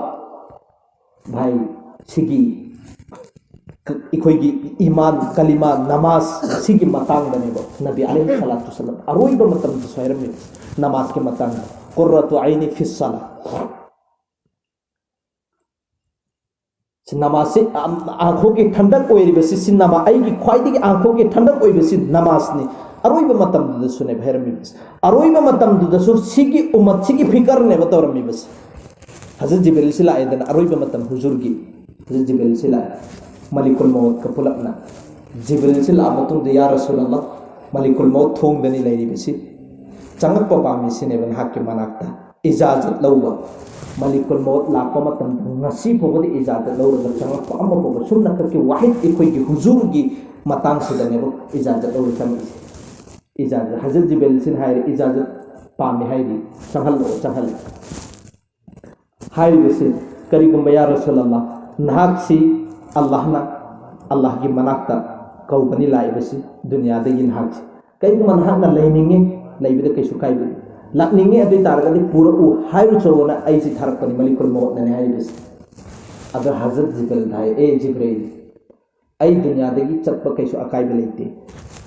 भाई सिगी इकोई ईमान कलिमा नमाज सिगी मतंग दने बो नबी अलैहि सलातु सलाम अरोई बा मतम तो सोयरम नमाज के मतंग कुर्रतु आइनी फिस सला नमाज से आंखों के ठंडक ओइरि बसि सिनमा आई की ख्वाइदी की आंखों के ठंडक ओइ बसि नमाज ने अरोई बा मतम दु सुने भैरम बस अरोई बा मतम दु सु सिगी उम्मत सिगी फिकर ने बतौरम बस हजरत जिब्रील सिला आयदन अरोई बा मतम हुजूर की हजरत जिब्रील सिला मलिकुल मौत का पुलपना जिब्रील से लामतुं दे या रसूलल्लाह मलिकुल मौत थोंग दनी लैरि बेसि चंगक पामी सिने बन हाक के मनाकता इजाजत लौबा मलिकुल मौत लाको मतम ngasi फोगदि इजाजत लौरगा चंगक पाम बो सुन्ना करके वाहिद इखोई की हुजूर की मतांग से दने बो इजाजत लौर चम इजाजत हजरत जिब्रील सिन हाय इजाजत पामी हायदि चहल हाय बेसि करी गुम या रसूलल्लाह नाहक अल्लाह की मनाकता कौबनी लाइबसी दुनिया दगी नाहक कई मनहाकना लेनिंगे लेबिदा कैसु काइबि लाकनिंगे अदि तारगदि पूरा उ हायरु चोना आइसि थारकनि मलिकुल मौत ने हायबिस अगर हजरत जिब्रील थाय ए जिब्रील ai dunya dagi chatpa kaisu akai belete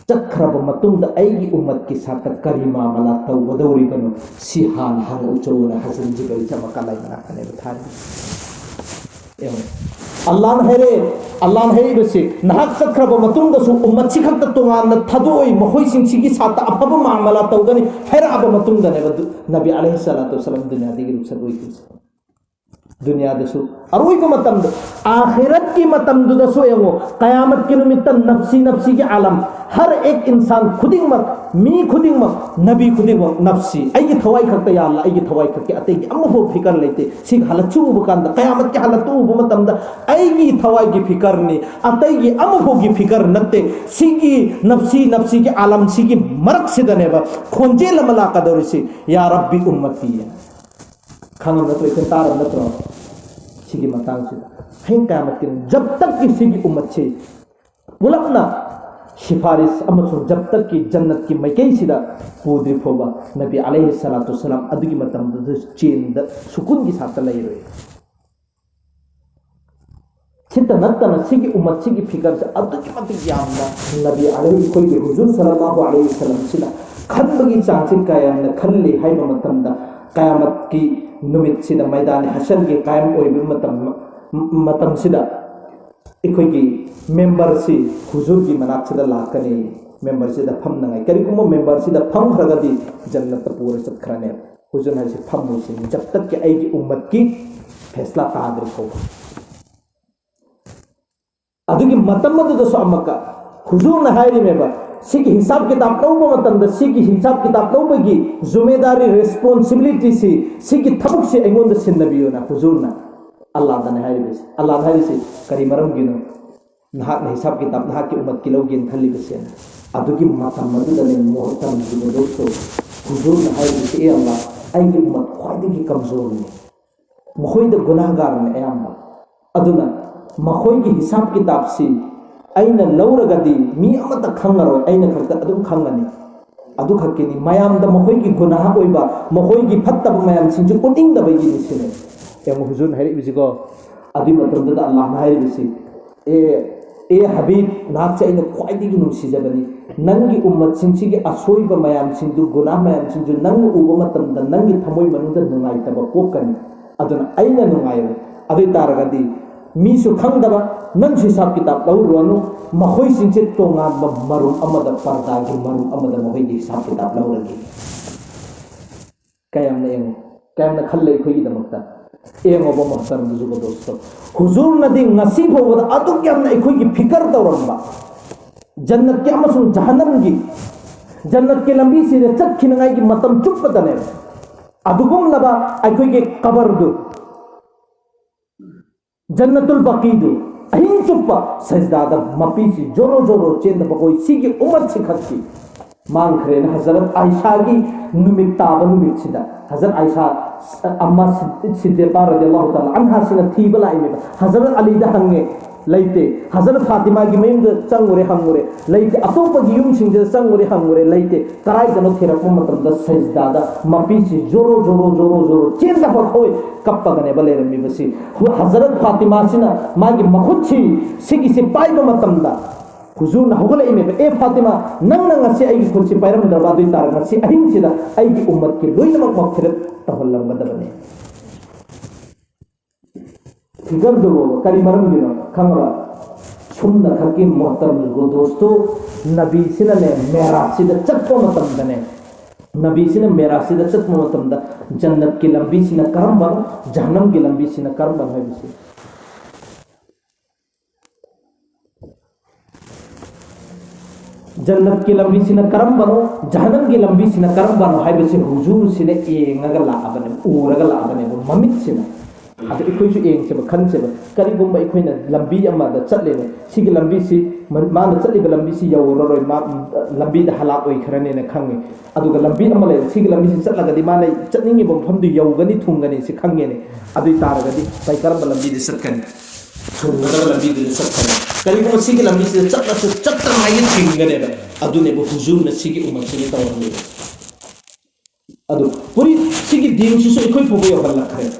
chakhraba matungda aigi ummat ki sata karima mala tawdawri banu sihan hang uchona hasan jigal chama kalai mana kane bathari Allah na hei besi nahak chakhraba matungda su ummat si khakta tongan na thadoi mahoi sing sigi sata apaba mala tawgani haira aba matungda ne nabi alaihi salatu wasalam dunya dagi ruksagoi kis दुनिया दसु अरुई को मतम आखिरत की मतम दसु यंगो कयामत के निमित्त नफ्सी नफ्सी के आलम हर एक इंसान खुदिंग मत मी खुदिंग मत नबी खुदिंग मत नफ्सी आई थवाई खक्ता या अल्लाह आई थवाई खक्के अते की अम्म हो फिकर लेते सिग हालत चु बकांद कयामत के हालत तु ब मतम द आई थवाई की फिकर ने अते की अम्म हो की फिकर नते सिगी नफ्सी नफ्सी के आलम सिगी मरक सिदने बा खोंजे लमला कदरसी या रब्बी उम्मती खाना न तो एक तार न तो सिगी मतंग से हें कयामत के जब तक की सिगी उम्मत से बुलकना सिफारिश अमसुं जब तक की जन्नत की मैकई सिदा पूद्री फोबा नबी अलैहि सलातु सलाम अदुगी मतम द चेन द सुकून की साथ लई रोए चिंता नत्तना सिगी उम्मत सिगी फिकर से अदुगी मत यामना नबी अलैहि कोई हुजूर सल्लल्लाहु अलैहि वसल्लम सिदा खनबगी चांचिन कायम न खल्ली हाइबा मतम द कयामत की नुमित सिदा मैदान हशर के कायम ओइबे मतम सिदा इखोगी मेंबर से हुजूर की मनाक सिदा लाकने मेंबर सिदा फम नंगाई करिकुमो मेंबर सिदा फम खरगदी जन्नत पूरे सत्खरने हुजूर ने से फम मुसिन जब तक के आएगी उम्मत की फैसला तादर को अदुगी मतम दसो अमका हुजूर ने हायरी मेबा सिगी हिसाब किताब लौबा मतम सिगी हिसाब किताब लौबगी जिम्मेदारी रिस्पांसिबिलिटी से सिगी थबुक से एंगोंद सिन्नबियोना हुजूरना अल्लाह दने हायरिबे अल्लाह हायरिसे करी मरम गिनो नहाक हिसाब किताब नहाक की उम्मत की लौगिन खल्लिबसे अदुगी मतम मदुदने मोहतम गिनो दोस्तो हुजूरना हायरिसे ए अल्लाह आइगी उम्मत ख्वाइदगी कमजोर ने मखोइद गुनाहगार ने अयाम्बा अदुना मखोइगी हिसाब किताब से अइना लौरगदी मी अमत खंगरो अइना खक्ता अदुम खंगनी अदु खक्केनी मयाम द मखोइगी गुनाह ओइबा मखोइगी फत्तब मयाम सिंजु कुटिंग द बगी निसिने एम हुजूर हारि बिजिगो अदि मतम द अल्लाह हारि बिसि ए हबीब नाक से अइना ख्वाइदिगी नुसिजबनी नंगी उम्मत सिंसिगी असोइबा मयाम सिंजु गुनाह मयाम सिंजु नंग उबा मतम द नंगी थमोइ मनुद नुंगाइतब कोकनी अदुना अइना नुंगाइबे अदि तारगदी मीसु खंगदबा नंग हिसाब किताब लौरुनु मखोई सिंचे तोंगाब मरुम अमद पर्दा की मरुम अमद मखोई हिसाब किताब लौरगी कयमना खल्ले खोई दमकता एंगोबो महतरम जुगो दोस्तो हुजूर नदी ngasi फोबदा अदु क्यामना एखोई की फिकर तौरंबा जन्नत के अमसुं जहन्नम की जन्नत के लंबी से चखिनगाई की मतम चुप्पदने अदुगुम लबा एखोई के कबर दु जन्नतुल बकीदु अहिं चुप्पा सजदादा मपी सी जोरो जोरो चेंद बकोई सिगी उम्मत से खत्ती मांग खरे न हजरत आयशा की नुमित ताब नुमित सिदा हजरत आयशा अम्मा सिद्दीक़ा रज़ियल्लाहु ताला अन्हा सिना थीबला इमे हजरत अली दा हंगे लैते हजरत फातिमा की मेम द चंगुरे हंगुरे लैते अतोप की युम सिंग द चंगुरे हंगुरे लैते कराई दनो थेरप मतम द सजदादा मपी सी जोरो जोरो जोरो जोरो चेंद बकोई कप्पगने बले रमी बसी हजरत फातिमा सिना मागी मखुच्छी सिगी से पाइबा मतम दा हुजूर न होगले इमे ए फातिमा नंग नंग से आई खुच्छी पाइरम दरबा दुई तार नसी अहिं सिदा आई की उम्मत की लोइनमक मगफिरत तहल्लम गदबने फिगर दो करी मरम दिनो खंगबा सुन्ना खकी मोहतरम गो दोस्तो नबी सिना ने मेरा सिदा चक्को मतम दने नबी सिना मेरा सिदा चक्को मतम द जन्नत की लंबी सिना करम बन जहन्नम की लंबी सिना करम बन है बिसे जन्नत की लंबी सिना करम बनो जहन्नम की लंबी सिना करम बनो है बिसे हुजूर सिने एंगगा लाबने उरगा लाबने ममित सिना अद इखोइसु एंग से खन से करी गुंबा इखोइना लंबी अमा द चलेने सिगी लंबी सी मान चलिबा लंबी सी यौररोय मा लंबी द हलाक ओइ खरने ने खंगे अदुगा लंबी अमा ले सिगी लंबी सी चलगदी माने चटनिंगी बफम दु यौगनी थुंगनी से खंगे ने अदुई तारगदी बाई करम लंबी दे सटकनी थुंगदा लंबी दे सटकनी करी गुंबा सिगी लंबी सी चटना से चट्टर माइन थिंगने बा अदुने बो हुजूर ने सिगी उम्मत से तवरने अदु पूरी सिगी दीन सिसु इखोइ फोबो यहल खरे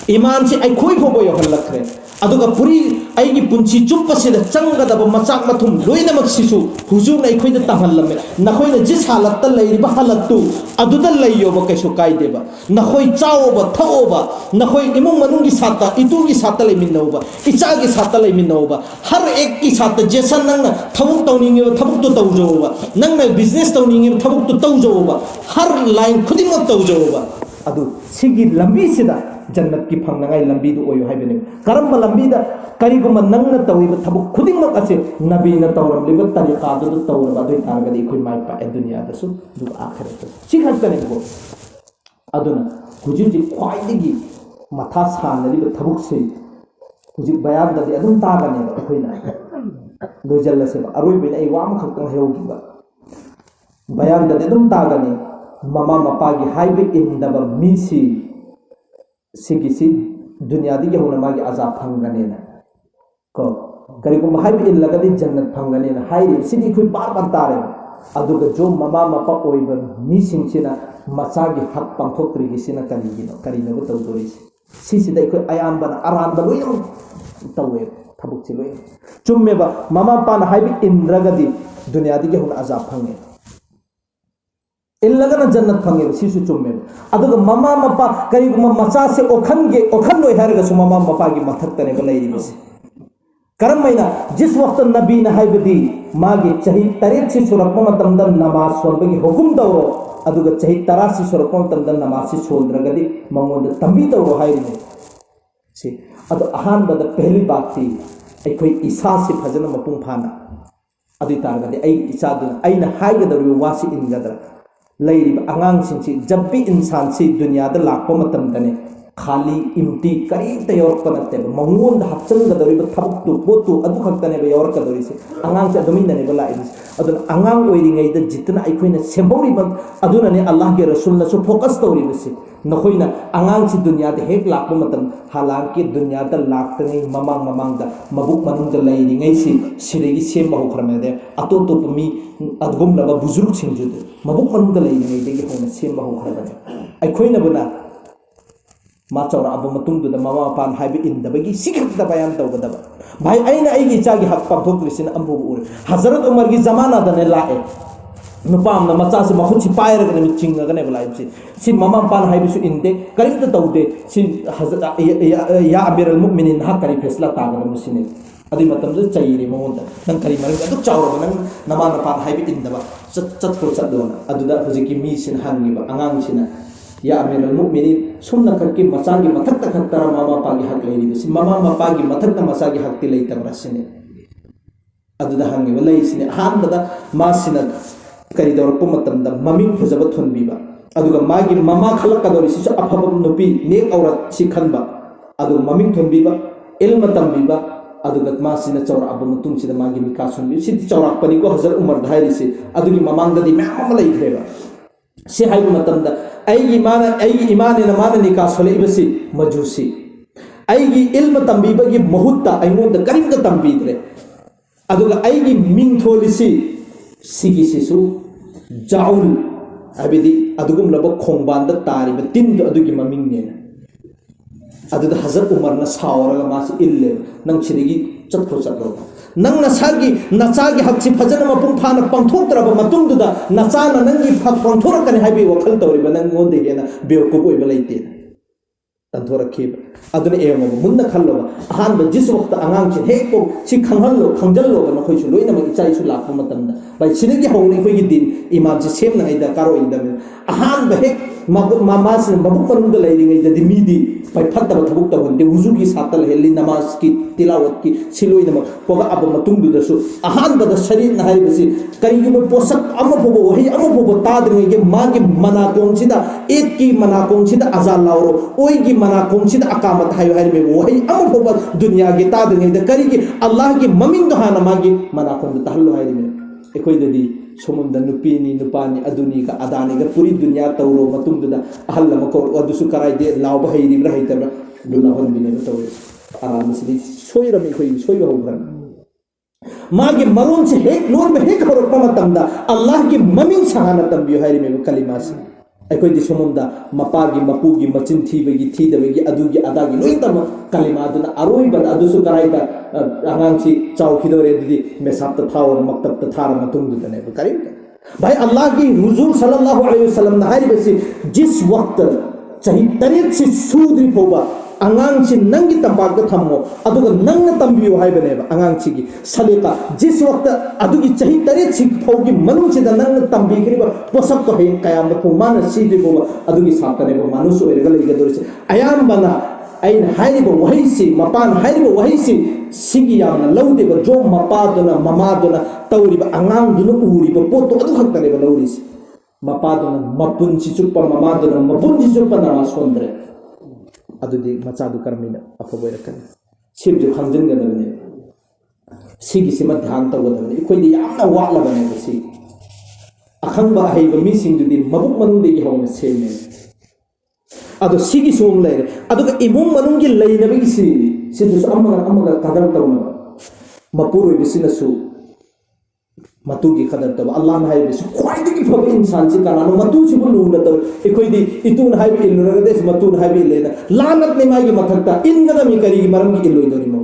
ईमान से अखोई फोबो योहल्लखरे अदुगा पुरी आइगी पुंची चुप्पसिदा चंगदब मचाक मथुम लोइनमक सिसु हुजुर अखोइदा तमहल्लमे नखोइना जिस हालत लैरिबा हालतु अदुदा लैयोबा कैसु कायदेबा नखोइ चाओबा थओबा नखोइ इमुंग मनुंगी साता इतुगी साता लैमिनौबा इचागी साता लैमिनौबा हर एक की साता जेसन नंगना थबुक तौनिंगेबा थबुक तो तौजोबा नंगना बिजनेस तौनिंगेबा थबुक तो तौजोबा हर लाइन खुदिमक तौजोबा अदु सिगी लंबी सिदा जन्नत की फंगनाई लंबी दो ओयो हाइबने करम लंबी दा करीगुम नंगना तौइबा थबुक खुदिमक असे नबी न तौरमलिबा तरीका दो तौरबा दो तारगदि खोइ माइ पा दुनिया दसु दु आखिरत सिखतने गो अदुना हुजिजि ख्वाइदिगी मथा सानलिबा थबुक से हुजि बयान ददि अदुम तागने खोइना लोजल्लसे अरोइबिन आई वाम खक्तंग हेउगिबा बयान ददि अदुम तागने ममा मपागी हाइबे इंदबा मिसी सिगिसी दुनिया दी होना मागी अजाब फंगने ना को करीगुम हाइबे इल्लगदि जन्नत फंगने ना हाइरे सिदी कोई बार बार तारे अदुगा जो ममा मपा ओइबा मिसिंगसिना मचागी हक पांथोक्त्रिगिसिना करिगिनो करिनो तौदोरिसि सिसिदा कोई अयाम्बना अरानबा लोयम तौवे थबुकछि लोय चुम्मेबा ममा पान हाइबे इंद्रगदि दुनिया दी होना अजाब फंगे इल्लगना जन्नत फंगे सिसु चुम्मे अदुगा ममा मपा करीगुम मचा से ओखन लोय हारगसु ममा मपा की मथक्तने बलैरिबसे करमैना जिस वक्त नबी न हाइबदी मागे चही 3 से सुरक्म मतमदा नमाज सोलबगी हुकुम दौरो अदुगा चही 13 से सुरक्म मतमदा नमाज से सोलद्रगदी मंगोंद तंबी दौरो हाइरिने से अदु अहान बद पहली बात थी अखोई ईसा से फजन मपुंग फाना अदु तारगदी आई ईसा दु आइना हाइगदरु वासी इनगदर लैरिबा आंगांसिंसी जब भी इंसान से दुनिया दा लाखो मतमदने खाली इम्ती करीता यौरक नत्तेबा मंगोंद हपचंगदरिबा थबुक्तु पोतु अदु खक्तनेबा यौरकदरिसे आंगांसे अदुमिननेबा लाइरिस अदुन आंगांग ओइरिङैदा जितना अखोइना सेम्बौरिबा अदुनने अल्लाह के रसूलनसु फोकस तौरिबसे नखोइना आंगांसी दुनिया दा हेक लाखो मतम हालांकि दुनिया दा लाक्तङै ममांग दा मबुक मनुंग दा लैरिङैसि सिरेगी सेम्बा होखरमेदे अतोतोप मी अदगुमलबा बुजुर्ग सिंजुद मबुक मनुंग दा लैरिङैदगी होना सेम्बा होखरबने अखोइनाबना मा चौरा अब मतुंगदुदा ममा पान हाइबे इंदबगी सिखक्ता बयान तौगदबा भाई आइना आइगी इचागी हक पांथोक्लिसिन अम्बु उरे हजरत उमर की जमाना दने लाए नुपामना मचा से मखुन से पायरगने चिंगगने बलाइबसे सि ममा पान हाइबेसु इंदे करीमता तौदे सि हजरत या अमीरुल मुमिनीन हक करी फैसला तागन मुसिने अदि मतमजे चाहिरे मोंदा नंग करी मरग अदु चावरा नंग नमाना पान हाइबे इंदबा चत चदोना अदुदा हुजिकी मी सिन हांगिबा आंगांग सिना या अमीरुल मुमिनीन सुन्ना करके मचागी मथक्ता खत्तरा मामा पागी हक लेरिबसे ममा मपागी मथक्ता मचागी हक्ति लेतबरसिने अदुदा हांगिबा लेसिने हानबदा मासिना करी दौरप मतमदा ममिंग फजब थुनबीबा अदुगा मागी ममा खलकदोरिसि अफब नुपी नेक औरत सि खनबा अदु ममिंग थुनबीबा इल्म तंबीबा अदुगा मासिना चौरा अब मतुंगसिदा मागी मिका सुनबी सिदि चौरापनी को हजर उमर धाइरिसि अदुगी ममांगदि म्याम लैख्रेबा से हाइबु मतमदा आइगी इमाने माने निका सोलेबसि मजूसी आइगी इल्म तंबीबगी महुत्ता आइमोंदा करीमदा तंबीद्रे अदुगा आइगी मिंग थोलिसि सिगिसिसु जाउल अबिदी अदुगुम लब खोंबांदा तारिबा तिंदो अदुगी ममिंगनेना अदुदा हजरत उमरना सावरगा मासी इल्ले नंग सिदिगी चतखो चतलो नंग नचागी हक्सी फजन मपुंग फाना पंथोक्तरबा मतुंगदुदा नचाना नंगी फक पंथोरकने हाइबे वखल तौरिबा नंग गोंदे हेना बेवकूफ ओइबा लैते तंथोरखीब अदुने एमो मुन्ना खल्लोबा अहानबा जिस वक्त आंगांग से हेको सि खंगहल्लो खंजल्लोबा नखोइसु लोइनमक इचाइसु लाखो मतमदा भाई सिदगी हौने खोइगी दिन इमाम से सेमना इदा कारो इदम अहानबा हेक मामास मबुक मनुंग लैरिङैदा मिदी भाई फत्तबा थबुक तबन्ते हुजुगी सातल हेली नमाज की तिलावत की सिलोइनमक पोगा अब मतुंगदुदसु अहानबदा शरीर न हाइबसि करिगुम पोसक अमफोबो वही अमफोबो ताद्रिङैगे मागी मनाकोंसिदा एक की मनाकोंसिदा अजाल लावरो ओइगी मनाकोंसिदा अकामत हायो हाइबे वही अमफोबो दुनिया गे ताद्रिङैदा करिगी अल्लाह की ममिंग दहाना मागी मनाकोंद तहल्लो हाइबे एकोइददी सोमुंदा नुपीनी नुपानी अदुनी का अदानी का पूरी दुनिया तौरो मतुंगदा अहल मको अदुसु कराइदे लाव हैरिब्रा हैतब्रा दुल्ला होनबिने तौरे आराम से सोइरमी खोइ सोइबा होग्रा मागे मरोन से हेक लोर में हेक हरक मतमदा अल्लाह की ममिंग सहाना तंबियो हैरिमे कलिमा से ꯑꯩꯈꯣꯏꯗꯤ ꯁꯣꯝꯗ ꯃꯄꯥꯒꯤ ꯃꯄꯨꯒꯤ ꯃꯆꯤꯟ ꯊꯤꯕꯒꯤ ꯊꯤꯗꯕꯒꯤ ꯑꯗꯨꯒꯤ ꯑꯗꯥꯒꯤ ꯂꯣꯏꯅꯃꯛ ꯀꯂꯤꯃꯥꯗꯨꯅ ꯑꯔꯣꯏꯕꯗ ꯑꯗꯨꯁꯨ ꯀꯔꯥꯏꯗ ꯑꯉꯥꯡꯁꯤ ꯆꯥꯎꯈꯤꯗꯧꯔꯦ ꯑꯗꯨꯗꯤ ꯃꯦꯁꯥꯞꯇ ꯊꯥꯎꯔ ꯃꯛꯇꯞꯇ ꯊꯥꯔ ꯃꯇꯨꯡꯗꯨꯗꯅꯦꯕ ꯀꯔꯤꯝꯇ भाई अल्लाह की हुजूर सल्लल्लाहु अलैहि वसल्लम ने हारी बसी जिस वक्त चाहे तरीक से सूद्री फोबा अंगांग से नंगी तंबाक थमो अदुगा नंग तंबियो हाय बनेबा अंगांग की सलीका जिस वक्त अदुगी चाहे तरीक से फोगी मनु से नंग तंबी करीबा पोसक तो है कयामत को मान सीधे फोबा अदुगी सातनेबा मानुस ओइरगा लेगदोरिसे अयाम बना अइन हाइरिबा वहीसी मपान हाइरिबा वहीसी सिगी यामना लौदेबा जो मपादुना ममादुना तौरिबा अंगांगदुना उरिबा पोतो अदु खक्तनेबा लौरिसी मपादुना मपुनसी चुप्पा ममादुना मपुनसी चुप्पा नामा सोंद्रे अदुदि मचादु कर्मिना अफबोइरकनि सिबजु खंजनगदबने सिगी सिमा ध्यान तौगदबने इखोइदि यामना वाटलबने बसी अखंबा हइबा मिसिंगदुदि मबुक मनुंगदि हौना सेमे अदो सिगी सोम लेरे अदुगा इमुंग मनुंगी लेनबगी सिदुस अमगा कदर तौना मपुरोइ बिसिनसु मतुगी कदर तब अल्लाह ने हाय बिसु ख्वाइदगी फब इंसान से कानानो मतु सिबु लुना तब इखोइदि इतुन हाय बि इलुरगा देस मतुन हाय बि लेना लानत ने मागी मथक्ता इनगदा मी करिगी मरमगी इलोइदोरिमो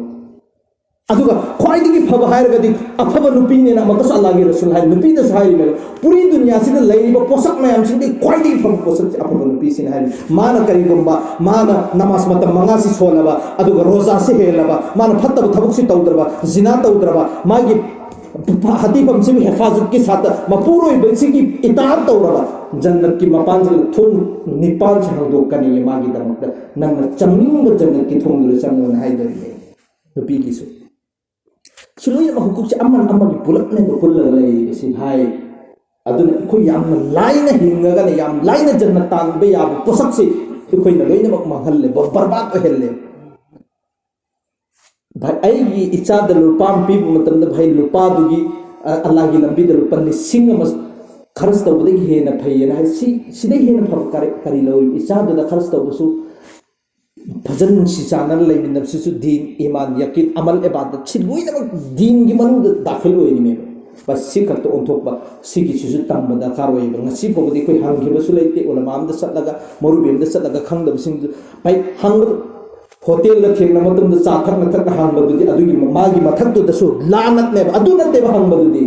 अदुगा ख्वाइदगी फब हायरगदि अफब नुपी ने मकस अल्लाह के रसूल हाय नुपी दस हाय मे पूरी दुनिया से लैरिबा पोसक मयाम सिंदि ख्वाइदगी फब पोसक अफब नुपी सिन हाय माना करिगुंबा माना नमाज मतम मंगा से सोलबा अदुगा रोजा से हेलबा माना फत्तब थबक से तौद्रबा जिना तौद्रबा मागी हतीफम से भी हिफाजत के साथ मपूरोई बंसी की इताअत तौरबा जन्नत की मपान से थों निपाल से हम दो कने ये मागी दमक नंग चंगिंग जन्नत की थों दुर संगोन हाय दरी नुपी की सु सुलो ये हुकुक से अमन अम्मा की पुलक ने पुल ले इसी भाई अदुन को याम लाइन हिंगगा ने याम लाइन जन्नत तान बे याब पोसक से कोई न लोइने मक महल ले बर्बाद हो हेले भाई आई इचाद लुपाम पी मतलब भाई लुपा दुगी अल्लाह की लंबी लुपा लिसिंग मस खर्च तौबदगी हेना फैयना है सिदे हेना फब करी लो इचाद द खर्च तौबसु भजन सि चानल लेमिन नफसिसु दीन ईमान यकीन अमल इबादत सिलोइना दीन की मनु दाखिल होइनि बस सि खत ओंथोकबा सिगी सिसु तंबदा कारोइबा ngasi फोबदि कोई हांगिबसु लेते उलमाम द सतलगा मरुबेम द सतलगा खंगदबसिंग भाई हंग होटल थेंगना मतम द चाथक नथक हांगबदुदि अदुगी मागी मथक्तुदसु लानत ने अदु नते हांगबदुदि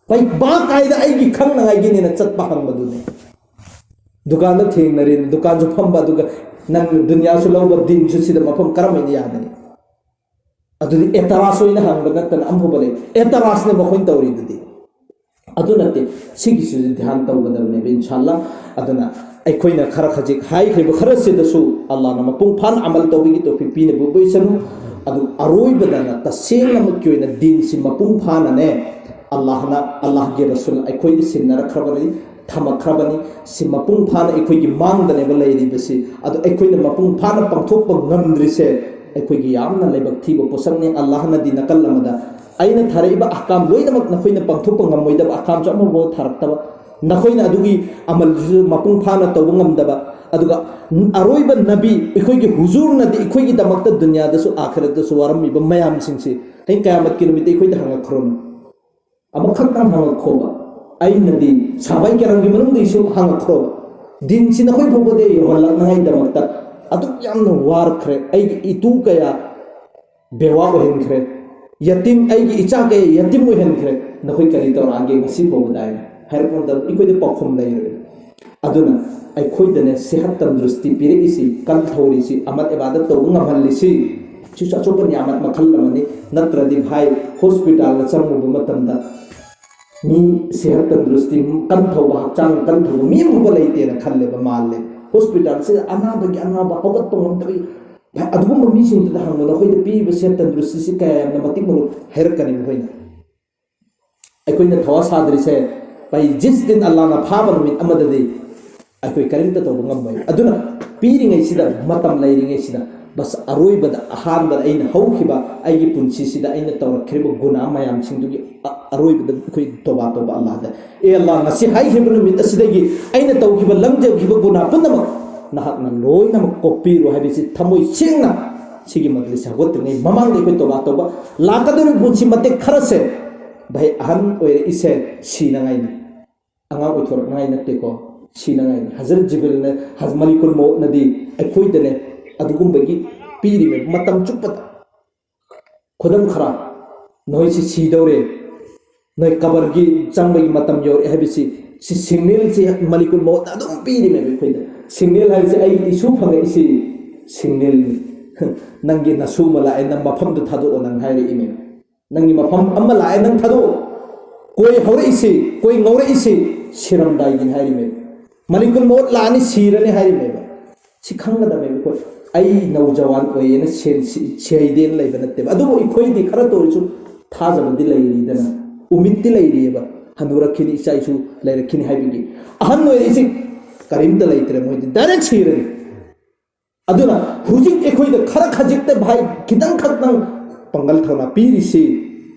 भाई बा कायदा आइगी खंगनागाइगी ने चतपा हांगबदुदि दुकान थेंगनरे दुकान जो फंबा दुगा नंग दुनिया सु लौब दिन सु सिदा मफम करमैनि यादनि अदुदि एतरास होइना हांगबदतन अमबले एतरास ने बखोइन तौरिदुदि अदु नते सिगी सु ध्यान तौगदबने इंशाअल्लाह अदुना अखोइना खरा खजिक हाई खैब खरा सिदसु अल्लाह न मपुंग फान अमल तौबिगी तोफिक पीने बुबैसनु अदु अरोइबदना तसेंग नमक्योइना दिन सि मपुंग फानने अल्लाह के रसूल अखोइदि सिनरा खरबनि थमखरबनि सि मपुंग फान अखोइगी मांगदने बलैरिबसि अदु अखोइना मपुंग फान पंगथोक ngамद्रिसे अखोइगी यामना लेबक थीबो पोसंगने अल्लाह न दि नकल लमदा अइना थारैबा अहकाम लोइनमक नखोइना पंगथोक ngамmoidaba अहकाम जमबो थारक्तबा नखोइना अदुगी अमल मपुंग फाना तौब ngамदबा अदुगा अरोइबा नबी इखोइगी हुजूर नदि इखोइगी दमक्ता दुनिया दसु आखिरत दसु वारमिबा मयाम सिंगसि है कयामत की निमित्त इखोइदा हंगा खरोन अमा खक्ता हंगा खोबा आई नदि साबाई केरंगी मनुंग दिसु हंगा खरोबा दिन सि नखोइ फोबदे होला नंगाइ दमक्ता अदु यामना वार खरे आई इतु कया बेवा ओहेनखरे यतीम आईगी इचा कया यतीम ओहेनखरे नखोइ करि तौर आगे ngasi फोबदाय हरकंदा इखोइदे पाखुम लैरे अदुना अखोइदने सेहत तंदुरुस्ती पिरेइसी कल थौरिसी अमल इबादत तौ ngamhalisi चिसा चोपन यामत मखल लमनि नत्रदि भाई हॉस्पिटल चंगु मतमदा मी सेहत तंदुरुस्ती कल थौबा हचांग कल थौबा मी भब लैते न खल्लेबा माल्ले हॉस्पिटल से अनाबगी अनाबा हगत पंगमतबी भाई अदुगुम मी सिंगदा हंगनो नखोइदे पीबे सेहत तंदुरुस्ती से कायमना मतिक मनु हेरकनि होइना अखोइना थवा सादरिसे भाई जिस दिन अल्लाह ना फाबन मिन अमददे अखोइ करिंता तो ngambai aduna piringai sida matam lairingai sida बस अरोइबद अहानबद अइन हौखिबा आइगी पुंसी सिदा अइन तौरखिबा गुना मयाम सिंदुगी अरोइबद कोइ तोबा तोबा अल्लाह दा ए अल्लाह ngasi हाइखिबा नुमित असिदगी अइन तौखिबा लंगजखिबा गुना पुनमक नहाकना लोइनमक कोपिरो हाबिसि थमोइ सेंगना सिगी मगलिस हगोत्रिङै ममांग कोइ तोबा तोबा लाकदुरि पुंसी मते खरसे भाई अहन ओइरे इसे सिनाङाइनि आंगा ओइथोरनाय नतेको सिनांगाई हजरत जिब्रील ने हज मलिकुल मौत नदी अखोइदने अदुगुंबगी पीरिमे मतम चुपत खुदम खरा नोइसी सीदौरे नोइ कबर की चंबगी मतम योरे हैबिसी si signal si malikul maut adum piri me be khoida signal hai si ai isu phanga isi signal nangi nasu mala ai nam mafam du thado nang hai ri ime nangi mafam amma la ai nang thado koi hore isi koi ngore isi siram dai gin hai ri me malikul maut la ani sirane hai ri me ba si khanga da me ko ai nau jawan koi ena sen sei den lai bana te adu i khoi di khara to su tha jam di lai ri dana umid di lai ri ba हनुरखिनी इचाइसु लेरखिनी हाइबिगी अहन नोय इसी करीमता लेतरे मोय direct सिरनी अदुना हुजिक एखोइद खरा खजिकते भाई किदंग खतंग पंगल थना पीरिसी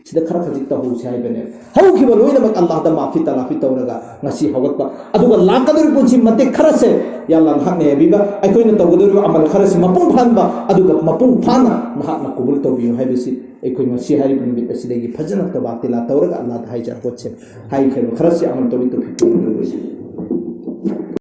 सिदा खरा खजिकता होसे हाइबने हौखिब लोइनमक अल्लाह दा माफी तलाफी तौरगा ngasi hawatba aduga lakaduri punchi mate kharase yalla hakne biba aikoina tawgaduri amal kharase mapung phanba aduga mapung phana nahakna kubul tawbiyo haibisi aikoina ngasi hari bin asidagi phajana tawatila tawraga allah da haijar hoche hai khe kharase amal tawbi to